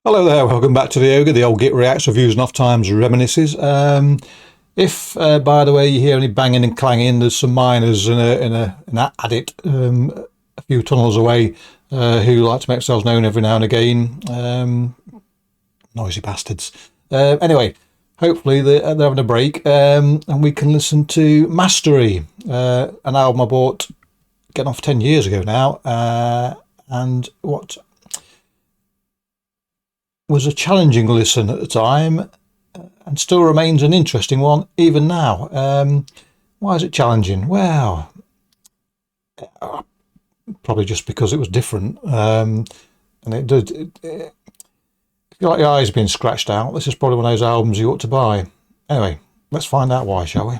Hello there, welcome back to the Ogre, the old Git Reacts, Reviews and Off Times Reminisces. If, by the way, you hear any banging and clanging, there's some miners in an adit a few tunnels away who like to make themselves known every now and again. Noisy bastards. Anyway, hopefully they're having a break and we can listen to Mastery, an album I bought getting off 10 years ago now, and what was a challenging listen at the time and still remains an interesting one even now. Why is it challenging? Well, probably just because it was different, and it did. If you like your eyes being scratched out, this is probably one of those albums you ought to buy. Anyway, let's find out why, shall we?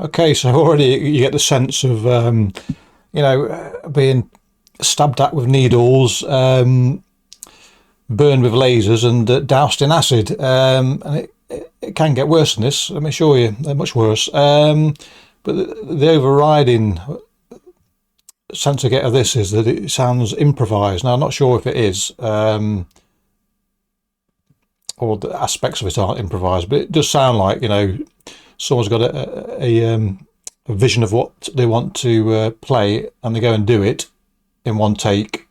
Okay, so already you get the sense of, being stabbed at with needles, burned with lasers and doused in acid. And it can get worse than this, let me assure you, much worse. But the overriding sense I get of this is that it sounds improvised. Now, I'm not sure if it is, or the aspects of it aren't improvised, but it does sound like, someone's got a vision of what they want to play, and they go and do it in one take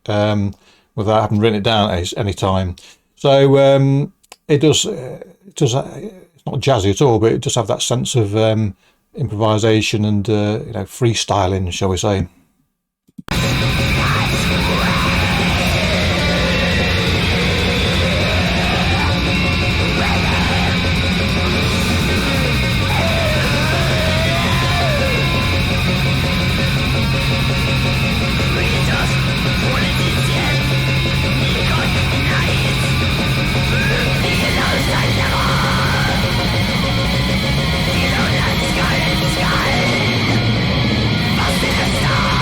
without having written it down at any time. So it does. It's not jazzy at all, but it does have that sense of improvisation and freestyling, shall we say? Sky,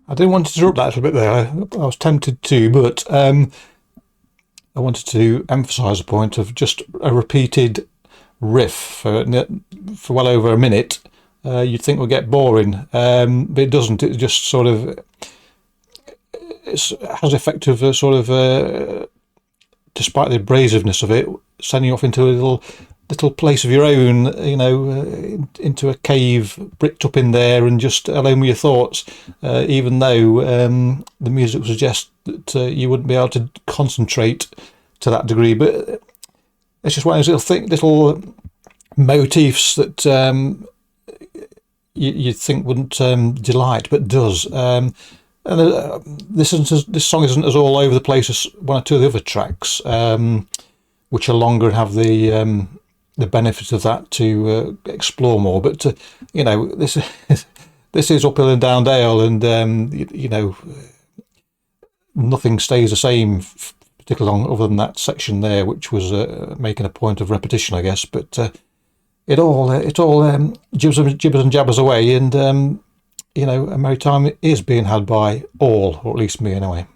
I didn't want to interrupt that a bit there. I was tempted to, but I wanted to emphasise the point of just a repeated riff for well over a minute. You'd think would get boring, but it doesn't. It just sort of has the effect of despite the abrasiveness of it, sending you off into a little place of your own, into a cave bricked up in there, and just alone with your thoughts. Even though the music would suggest that you wouldn't be able to concentrate to that degree, but it's just one of those little motifs that you'd think wouldn't delight, but does. This song isn't as all over the place as one or two of the other tracks, which are longer and have the benefit of that to explore more. But this is uphill and down dale, and nothing stays the same particularly long, other than that section there, which was making a point of repetition, I guess. But it all jibbers and jabbers away, and a merry time is being had by all, or at least me anyway.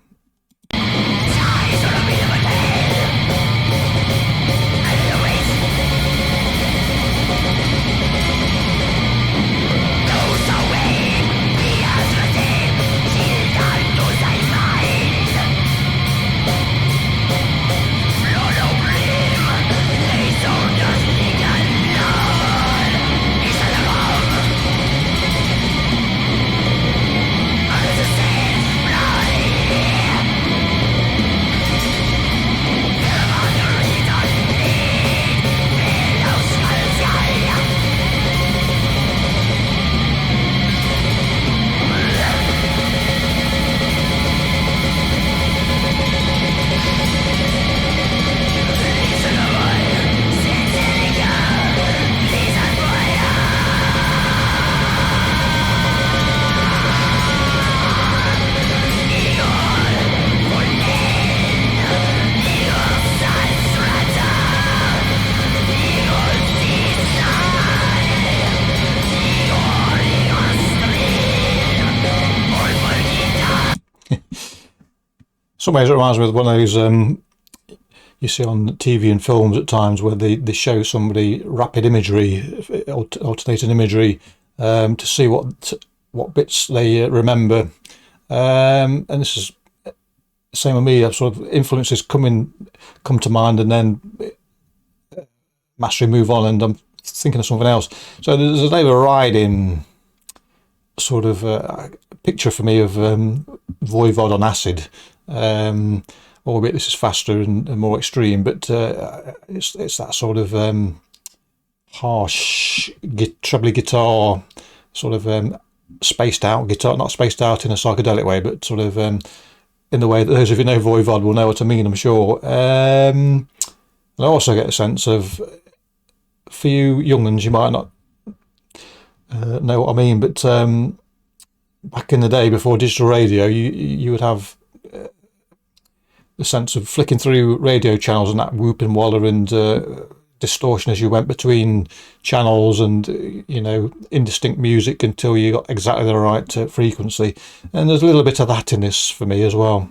Some ways it reminds me of one of those you see on TV and films at times, where they show somebody rapid imagery, alternating imagery, to see what bits they remember. And this is the same with me. Sort of influences come to mind, and then mastery move on, and I'm thinking of something else. So there's an overriding sort of picture for me of Voivod on acid. Albeit this is faster and more extreme, but it's that sort of harsh trebly guitar, sort of spaced out guitar, not spaced out in a psychedelic way, but sort of in the way that those of you who know Voivod will know what I mean, I'm sure. And I also get a sense of, for you young ones, you might not know what I mean, but back in the day before digital radio, you would have the sense of flicking through radio channels and that whooping waller and distortion as you went between channels, and indistinct music until you got exactly the right frequency. And there's a little bit of that in this for me as well.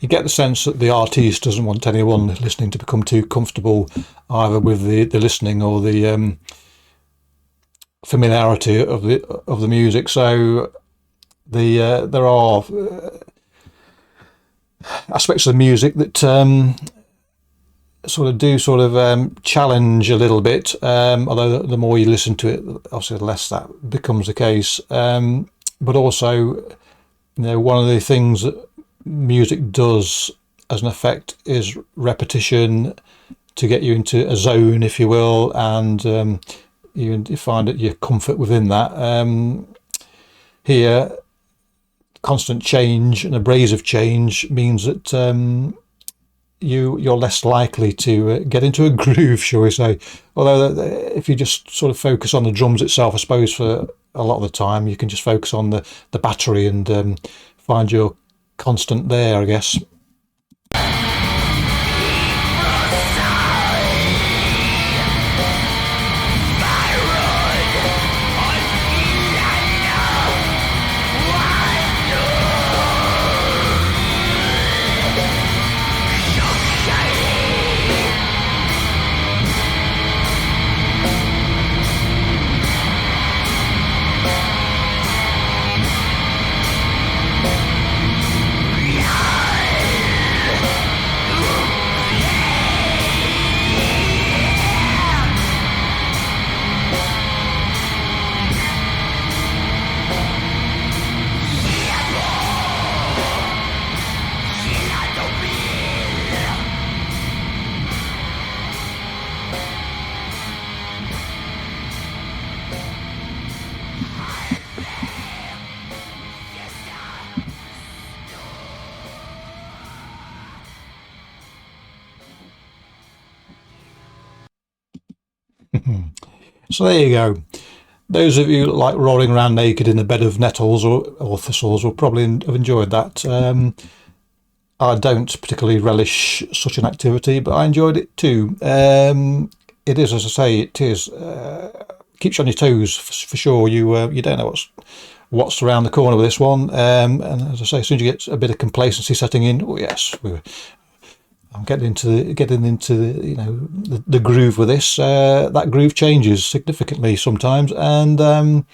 You get the sense that the artiste doesn't want anyone listening to become too comfortable either with the listening or the familiarity of the music. So there are aspects of the music that sort of do challenge a little bit, although the more you listen to it, obviously the less that becomes the case. But also, one of the things that music does as an effect is repetition, to get you into a zone, if you will, and you find that your comfort within that. Here, constant change and abrasive change means that you're less likely to get into a groove, shall we say. Although if you just sort of focus on the drums itself, I suppose for a lot of the time you can just focus on the battery and find your constant there, I guess. So there you go. Those of you that like rolling around naked in a bed of nettles or thistles will probably have enjoyed that. I don't particularly relish such an activity, but I enjoyed it too. It is, as I say, it is keeps you on your toes for sure. You don't know what's around the corner with this one. And as I say, as soon as you get a bit of complacency setting in, oh yes, I'm getting into the groove with this. That groove changes significantly sometimes, and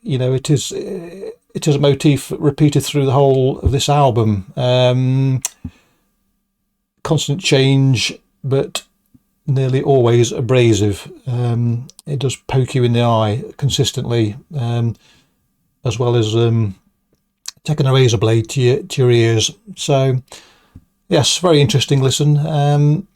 it is a motif repeated through the whole of this album. Constant change, but nearly always abrasive. It does poke you in the eye consistently, as well as taking a razor blade to your ears. So yes, very interesting listen, and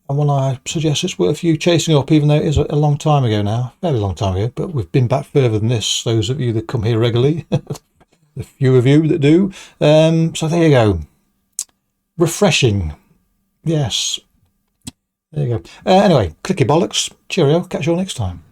one I suggest it's worth you chasing up, even though it is a long time ago now, very long time ago, but we've been back further than this, those of you that come here regularly, the few of you that do. So there you go. Refreshing. Yes. There you go. Anyway, clicky bollocks. Cheerio. Catch you all next time.